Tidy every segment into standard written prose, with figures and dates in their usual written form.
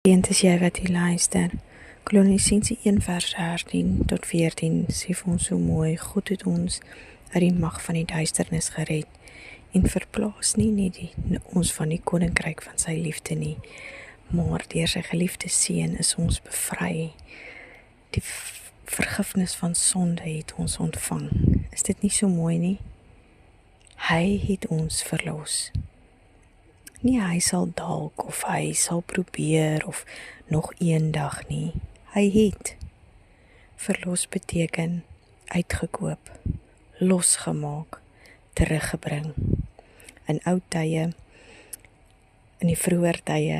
Geseënd is jy wat hier luister. Kolossense 1 vers 13 tot 14 sê vir ons so mooi: God het ons uit die mag van die duisternis gered en verplaas nie net ons van die koninkryk van sy liefde nie, maar deur sy geliefde seun is ons bevry. Die vergifnis van sonde het ons ontvang. Is dit nie so mooi nie? Hy het ons verlos. Nie hy sal dalk of hy sal probeer of nog eendag nie. Hy het. Verlos beteken uitgekoop, losgemaak, teruggebring. In oud tye, in die vroeër tye,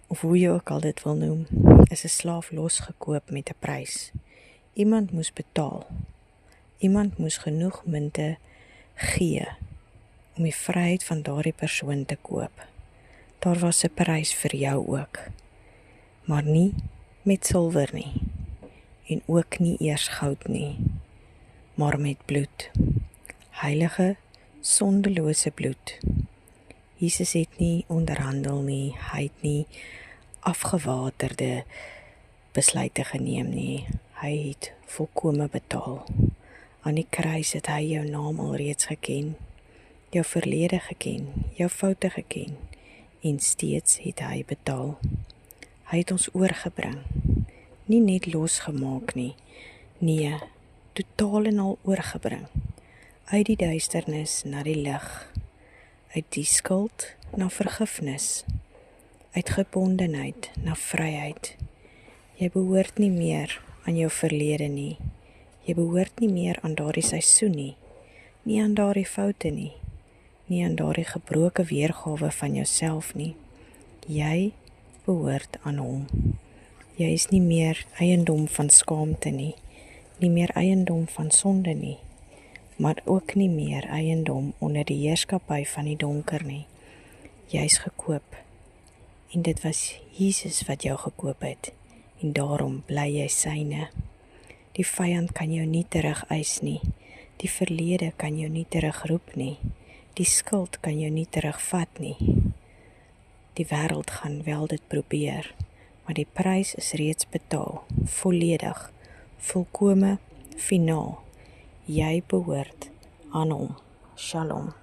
of hoe jy ook al dit wil noem, is 'n slaaf losgekoop met 'n prys. Iemand moes betaal. Iemand moes genoeg munte gee om die vryheid van daardie persoon te koop. Daar was 'n prys vir jou ook, maar nie met silwer nie, en ook nie eers goud nie, maar met bloed. Heilige, sondelose bloed. Jesus het nie onderhandel nie, hy het nie afgewaterde besluite geneem nie, hy het volkome betaal. Aan die kruis het hy jou naam alreeds geken, jou verlede geken, jou foute geken, en steeds het hy betaal. Hy het ons oorgebring, nie net losgemaak nie, nee, totaal en al oorgebring, uit die duisternis na die lig, uit die skuld na vergifnis, uit gebondenheid na vryheid. Jy behoort nie meer aan jou verlede nie, jy behoort nie meer aan daardie seisoen nie aan daardie foute nie aan daardie gebroke weergawe van jouself nie. Jy behoort aan hom. Jy is nie meer eiendom van skaamte nie meer eiendom van sonde nie, maar ook nie meer eiendom onder die heerskappy van die donker nie. Jy is gekoop, en dit was Jesus wat jou gekoop het, en daarom bly jy syne. Die vyand kan jou nie terug eis nie, die verlede kan jou nie terugroep nie, die skuld kan jou nie terugvat nie. Die wêreld gaan wel dit probeer, maar die prys is reeds betaal, volledig, volkome, finaal. Jy behoort aan hom. Shalom.